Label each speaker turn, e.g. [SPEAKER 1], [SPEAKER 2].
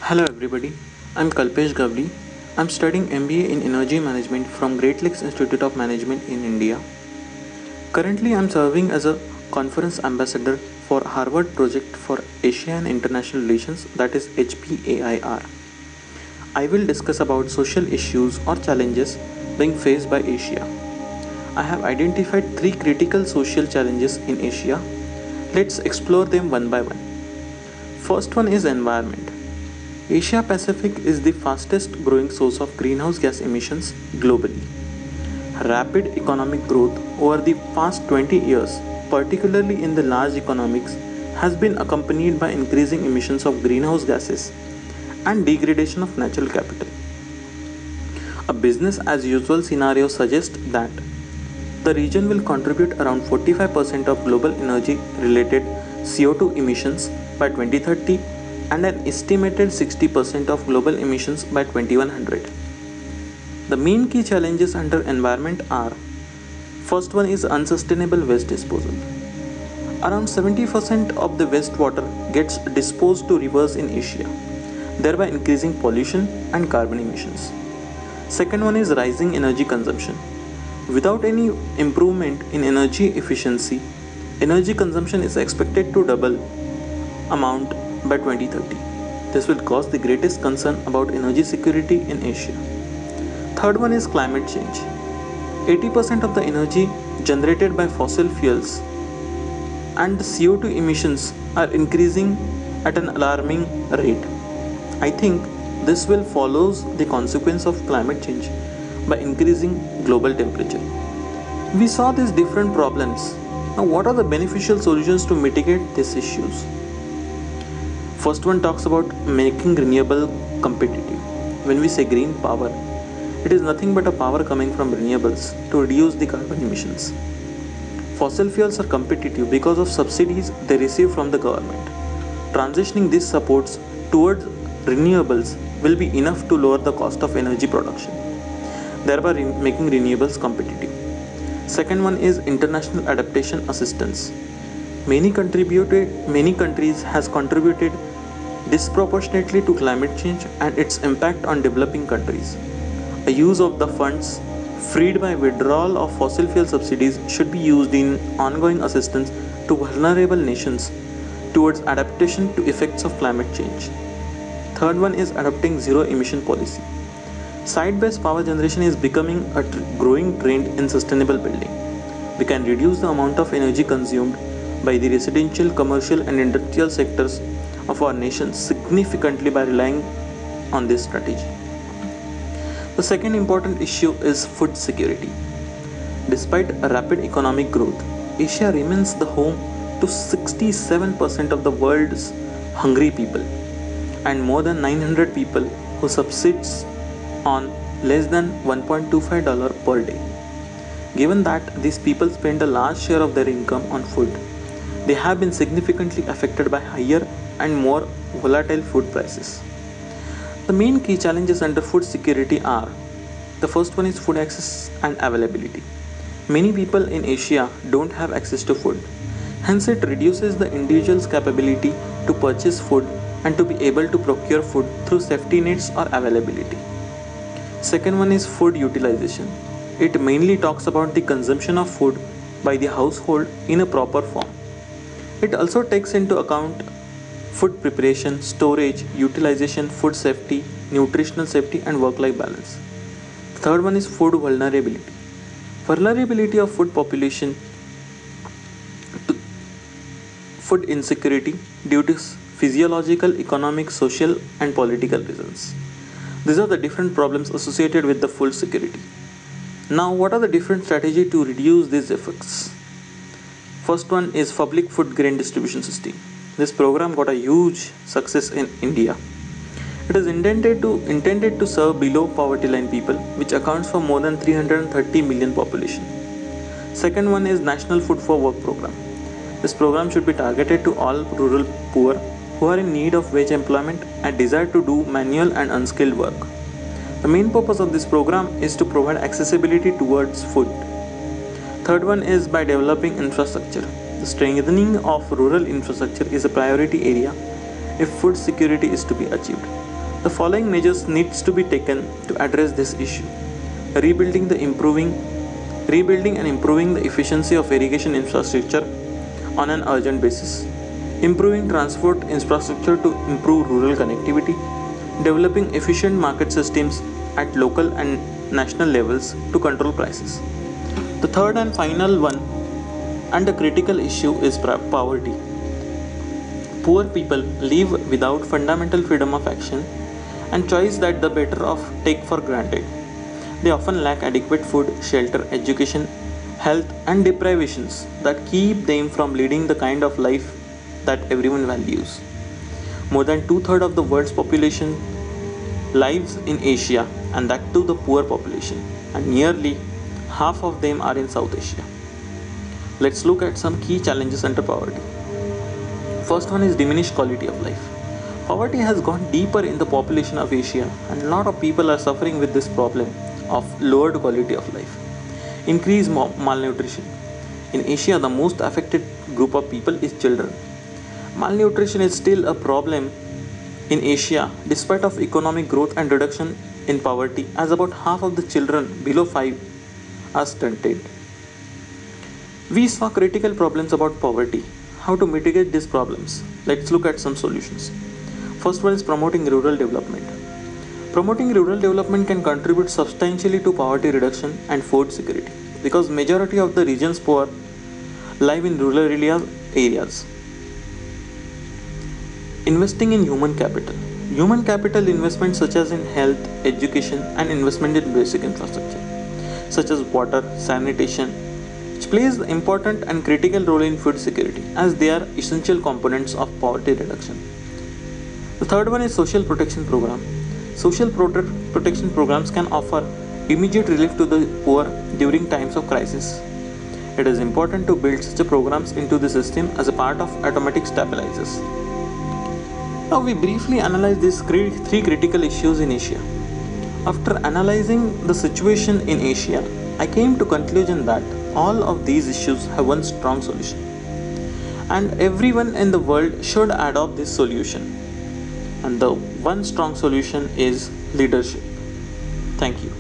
[SPEAKER 1] Hello everybody, I'm Kalpesh Gavli. I'm studying MBA in Energy Management from Great Lakes Institute of Management in India. Currently, I'm serving as a conference ambassador for Harvard project for Asia and International Relations, that is HPAIR. I will discuss about social issues or challenges being faced by Asia. I have identified three critical social challenges in Asia. Let's explore them one by one. First one is environment. Asia Pacific is the fastest growing source of greenhouse gas emissions globally. Rapid economic growth over the past 20 years, particularly in the large economies, has been accompanied by increasing emissions of greenhouse gases and degradation of natural capital. A business as usual scenario suggests that the region will contribute around 45% of global energy related CO2 emissions by 2030 and an estimated 60% of global emissions by 2100. The main key challenges under environment are: first one is unsustainable waste disposal. Around 70% of the wastewater gets disposed to rivers in Asia, thereby increasing pollution and carbon emissions. Second one is rising energy consumption. Without any improvement in energy efficiency, energy consumption is expected to double amount by 2030. This will cause the greatest concern about energy security in Asia. Third one is climate change. 80% of the energy generated by fossil fuels and the CO2 emissions are increasing at an alarming rate. I think this will follow the consequence of climate change by increasing global temperature. We saw these different problems. Now, what are the beneficial solutions to mitigate these issues? First one talks about making renewable competitive. When we say green power, it is nothing but a power coming from renewables to reduce the carbon emissions. Fossil fuels are competitive because of subsidies they receive from the government. Transitioning these supports towards renewables will be enough to lower the cost of energy production, thereby making renewables competitive. Second one is international adaptation assistance. Many countries has contributed disproportionately to climate change and its impact on developing countries. A use of the funds freed by withdrawal of fossil fuel subsidies should be used in ongoing assistance to vulnerable nations towards adaptation to effects of climate change. Third one is adopting zero emission policy. Site-based power generation is becoming a growing trend in sustainable building. We can reduce the amount of energy consumed by the residential, commercial and industrial sectors of our nation significantly by relying on this strategy. The second important issue is food security. Despite a rapid economic growth, Asia remains the home to 67% of the world's hungry people and more than 900 people who subsists on less than $1.25 per day. Given that these people spend a large share of their income on food, they have been significantly affected by higher and more volatile food prices. The main key challenges under food security are: the first one is food access and availability. Many people in Asia don't have access to food. Hence, it reduces the individual's capability to purchase food and to be able to procure food through safety nets or availability. Second one is food utilization. It mainly talks about the consumption of food by the household in a proper form. It also takes into account food preparation, storage, utilization, food safety, nutritional safety and work-life balance. Third one is food vulnerability. Vulnerability of food population to food insecurity due to physiological, economic, social and political reasons. These are the different problems associated with the food security. Now, what are the different strategies to reduce these effects? First one is public food grain distribution system. This program got a huge success in India. It is intended to serve below poverty line people, which accounts for more than 330 million population. Second one is National Food for Work program. This program should be targeted to all rural poor who are in need of wage employment and desire to do manual and unskilled work. The main purpose of this program is to provide accessibility towards food. Third one is by developing infrastructure. The strengthening of rural infrastructure is a priority area if food security is to be achieved. The following measures needs to be taken to address this issue. Rebuilding and improving the efficiency of irrigation infrastructure on an urgent basis, improving transport infrastructure to improve rural connectivity, developing efficient market systems at local and national levels to control prices. The third and final one and the critical issue is poverty. Poor people live without fundamental freedom of action and choice that the better off take for granted. They often lack adequate food, shelter, education, health, and deprivations that keep them from leading the kind of life that everyone values. More than two-thirds of the world's population lives in Asia, and that too the poor population, and nearly half of them are in South Asia. Let's look at some key challenges under poverty. First one is diminished quality of life. Poverty has gone deeper in the population of Asia, and a lot of people are suffering with this problem of lowered quality of life. Increased malnutrition. In Asia, the most affected group of people is children. Malnutrition is still a problem in Asia despite of economic growth and reduction in poverty, as about half of the children below 5 are stunted. We saw critical problems about poverty. How to mitigate these problems? Let's look at some solutions. First one is promoting rural development. Promoting rural development can contribute substantially to poverty reduction and food security because majority of the region's poor live in rural areas. Investing in human capital. Human capital investments such as in health, education and investment in basic infrastructure such as water, sanitation, which plays an important and critical role in food security as they are essential components of poverty reduction. The third one is social protection program. Social protection programs can offer immediate relief to the poor during times of crisis. It is important to build such programs into the system as a part of automatic stabilizers. Now we briefly analyze these three critical issues in Asia. After analyzing the situation in Asia, I came to conclusion that all of these issues have one strong solution, and everyone in the world should adopt this solution. And the one strong solution is leadership. Thank you.